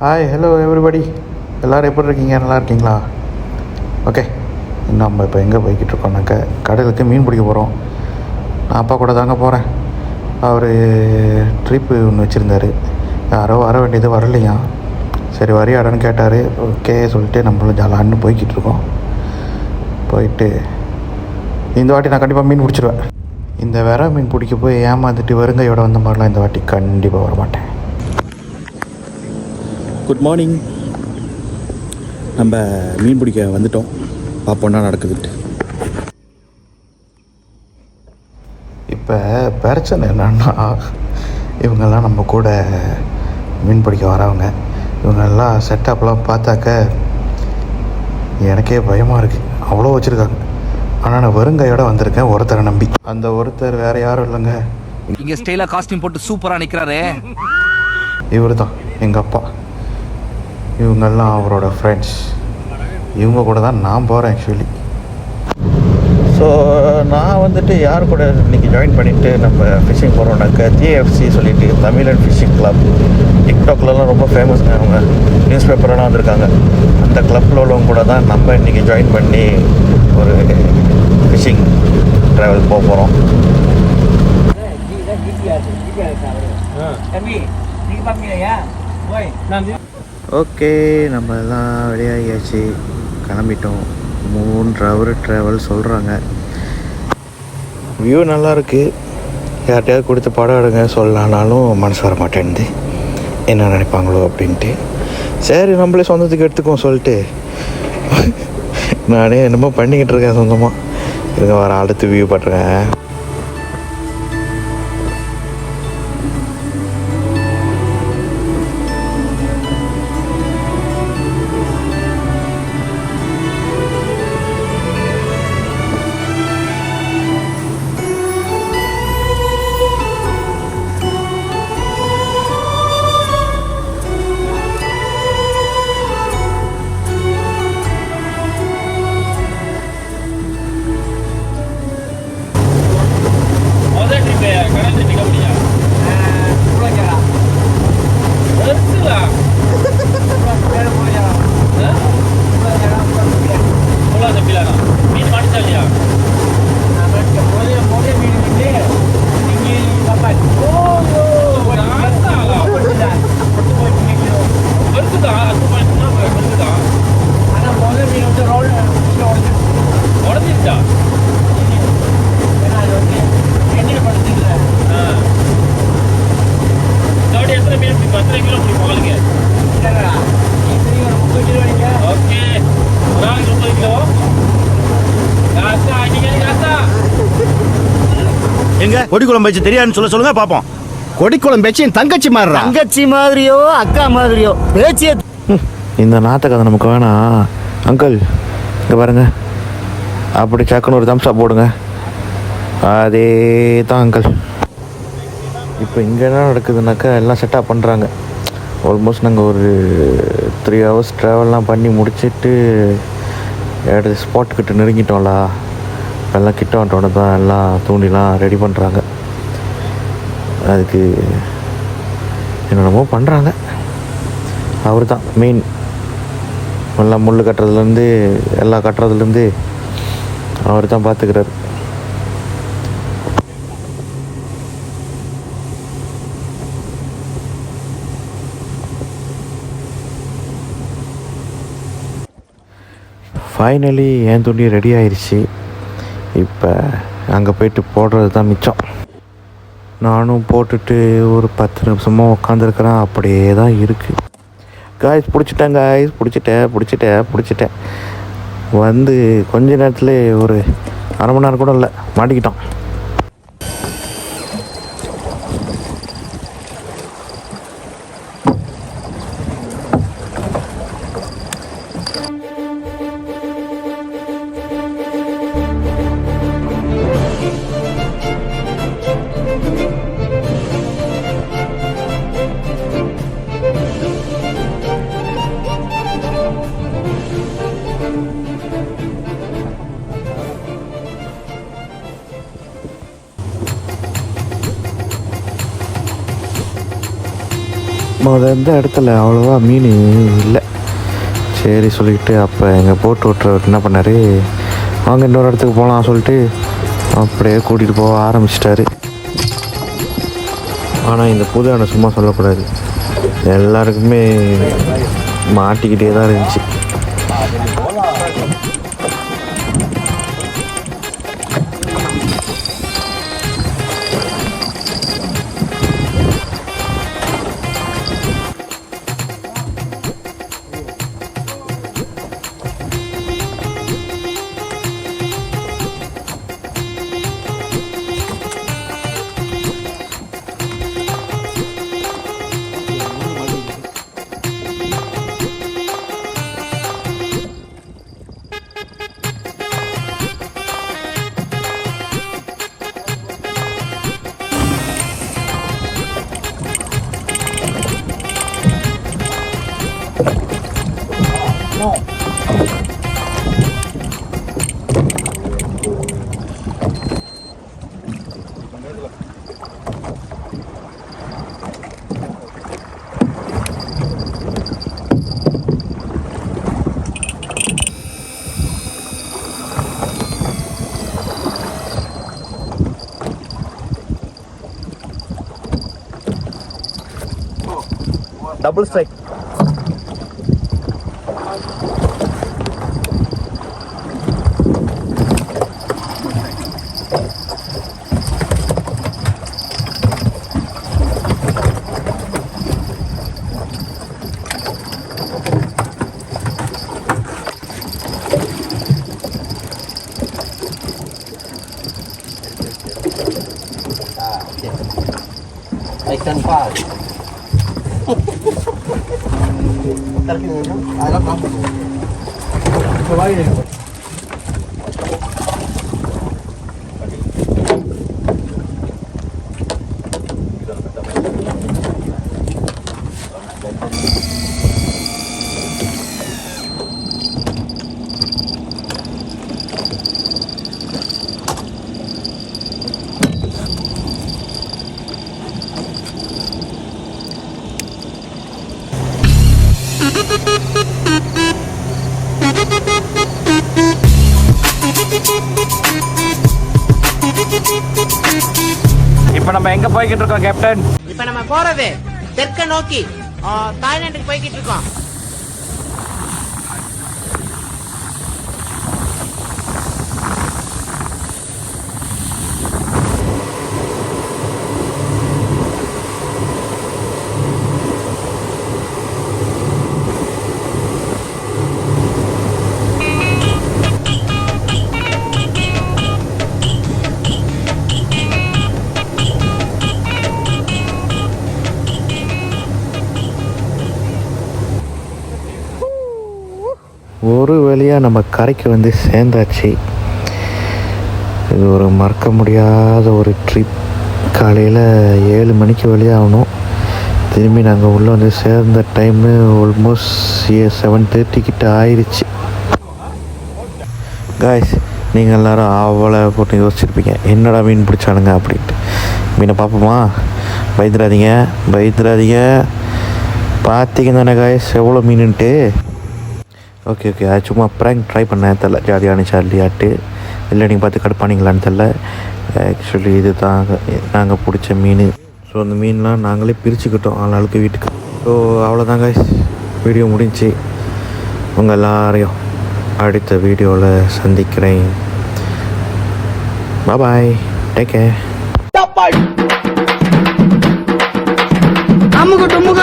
Hi hello everybody, எல்லோரும் எப்படி இருக்கீங்க? நல்லா இருக்கீங்களா? ஓகே, நம்ம இப்போ எங்கே போய்கிட்டு இருக்கோம்னாக்க கடலுக்கு மீன் பிடிக்க போகிறோம். நான் அப்பா கூட தாங்க போகிறேன். அவர் ட்ரிப்பு ஒன்று வச்சுருந்தார். யாரோ வர வேண்டியது வரலையா, சரி வரியாடான்னு கேட்டார். ஓகே சொல்லிட்டு நம்மளும் ஜாலான்னு போய்கிட்டு இருக்கோம். போயிட்டு இந்த வாட்டி நான் கண்டிப்பாக மீன் பிடிச்சிருவேன். இந்த வேற மீன் பிடிக்க போய் ஏமாந்துட்டு வருங்கையோட வந்த மாதிரிலாம் இந்த வாட்டி கண்டிப்பாக வரமாட்டேன். Good morning. நம்ம மீன் பிடிக்க வந்துட்டோம். பார்ப்போன்னா நடக்குதுட்டு. இப்போ பிரச்சனை என்னன்னா, இவங்கெல்லாம் நம்ம கூட மீன் பிடிக்க வரவங்க. இவங்கெல்லாம் செட்டப்லாம் பார்த்தாக்க எனக்கே பயமாக இருக்குது. அவ்வளோ வச்சுருக்காங்க. ஆனால் நான் வெறுங்கையோட வந்திருக்கேன் ஒருத்தரை நம்பி. அந்த ஒருத்தர் வேறு யாரும் இல்லைங்க, இங்கே ஸ்டைலாக காஸ்டியூம் போட்டு சூப்பராக நிற்கிறாரே, இவர் தான் எங்கள் அப்பா. இவங்கெல்லாம் அவரோட ஃப்ரெண்ட்ஸ். இவங்க கூட தான் நான் போகிறேன் ஆக்சுவலி. ஸோ நான் வந்துட்டு யார் கூட இன்றைக்கி ஜாயின் பண்ணிவிட்டு நம்ம ஃபிஷ்ஷிங் போகிறோம்னாக்க டிஎஃப்சி சொல்லிட்டு தமிழன் ஃபிஷ்ஷிங் கிளப். டிக்டாக்லலாம் ரொம்ப ஃபேமஸ்ங்க. அவங்க நியூஸ் பேப்பர்லாம் வந்திருக்காங்க. அந்த கிளப்பில் உள்ளவங்க கூட தான் நம்ம இன்றைக்கி ஜாயின் பண்ணி ஒரு ஃபிஷ்ஷிங் ட்ராவல் போக போகிறோம். ஓகே, நம்ம எல்லாம் ரெடியாகியாச்சு, கிளம்பிட்டோம். 3 ஹவர் ட்ராவல் சொல்கிறாங்க. வியூ நல்லாயிருக்கு. யார்கிட்டையாவது கொடுத்து படம் எடுங்க சொல்லலானாலும் மனசு வர மாட்டேன்து. என்ன நினைப்பாங்களோ அப்படின்ட்டு. சரி நம்மளே சொந்தத்துக்கு எடுத்துக்குவோம் சொல்லிட்டு நானே என்னமோ பண்ணிக்கிட்டு இருக்கேன் சொந்தமாக. இருங்க வர அடுத்து வியூ பண்ணுறேன். எங்க கொடி குழம்பு வச்சு தெரியாதுன்னு சொல்லுங்க பாப்போம். கொடி குழம்பு வச்சு என் தங்கச்சி மாதிரி, தங்கச்சி மாதிரியோ அக்கா மாதிரியோ பேச்சிய. இந்த நாத்த கதை நமக்கு வேணாம். அங்கிள் இங்கே பாருங்க, அப்படி சக்குன்னு ஒரு தம்ஸ் அப் போடுங்க. அதே தான் அங்கிள். இப்போ இங்கே என்ன நடக்குதுனாக்கா எல்லாம் செட்டப் பண்ணுறாங்க. ஆல்மோஸ்ட் நாங்கள் ஒரு 3 ஹவர்ஸ் ட்ராவல்லாம் பண்ணி முடிச்சுட்டு ஸ்பாட்டுக்கிட்ட நெருங்கிட்டோம்ல. எல்லாம் கிட்ட வந்துட்டோன்னு தான் எல்லாம் தூண்டிலாம் ரெடி பண்ணுறாங்க. அதுக்கு என்னென்னமோ பண்ணுறாங்க. அவர் தான் மெயின். எல்லாம் முள் கட்டுறதுலேருந்து எல்லாம் கட்டுறதுலேருந்து அவர் தான் பார்த்துக்கிறாரு. ஃபைனலி என் துணி ரெடி ஆயிடுச்சு. இப்போ அங்கே போய்ட்டு போடுறது தான் மிச்சம். நானும் போட்டுட்டு ஒரு 10 நிமிஷமாக உட்காந்துருக்குறேன். அப்படியே தான் இருக்குது. காய்ஸ் பிடிச்சிட்டேன், காய்ஸ் பிடிச்சிட்டேன். வந்து கொஞ்ச நேரத்தில் ஒரு அரை மணி நேரம் கூட இல்லை, மாட்டிக்கிட்டான். இந்த இடத்துல அவ்வளோவா மீன் இல்லை. சரி சொல்லிட்டு அப்போ எங்கள் போட்டு விட்டுறவர் என்ன பண்ணார், வாங்க இன்னொரு இடத்துக்கு போகலாம் சொல்லிட்டு அப்படியே கூட்டிகிட்டு போக ஆரம்பிச்சிட்டாரு. ஆனால் இந்த புது அணை சும்மா சொல்லக்கூடாது, எல்லாருக்குமே மாட்டிக்கிட்டே தான் இருந்துச்சு. Double strike. இப்போ நம்ம எங்க போய்கிட்டு இருக்கோம் கேப்டன்? இப்ப நம்ம போறது தெற்க நோக்கி தாய்லாந்துக்கு போய்கிட்டு இருக்கோம். ஒரு வழியாக நம்ம கரைக்கு வந்து சேர்ந்தாச்சு. இது ஒரு மறக்க முடியாத ஒரு ட்ரிப். காலையில் 7 மணிக்கு வெளியாகணும். திரும்பி நாங்கள் உள்ளே வந்து சேர்ந்த டைமு ஆல்மோஸ்ட் 7:30 கிட்ட ஆயிடுச்சு. காய்ஸ், நீங்கள் எல்லோரும் அவ்வளோ போட்டு யோசிச்சுருப்பீங்க, என்னடா மீன் பிடிச்சானுங்க அப்படின்ட்டு. மீனை பார்ப்போமா? பயந்துடாதீங்க. பார்த்தீங்க தானே காய்ஸ் எவ்வளோ மீனுன்ட்டு. ஓகே அது சும்மா ப்ராங்க் ட்ரை பண்ணேன், தெரில ஜாலியான சார்லியாட்டு இல்லை நீங்கள் பார்த்து கடுப்பானீங்களான்னு தெரில. ஆக்சுவலி இது தான் நாங்கள் பிடிச்ச மீன். ஸோ அந்த மீன்லாம் நாங்களே பிரிச்சுக்கிட்டோம் ஆளாளுக்கு வீட்டுக்கு. ஸோ அவ்வளோதான் காய்ஸ், வீடியோ முடிஞ்சு. உங்கள் எல்லாரையும் அடுத்த வீடியோவில் சந்திக்கிறேன். பாய், டேக் கேர்.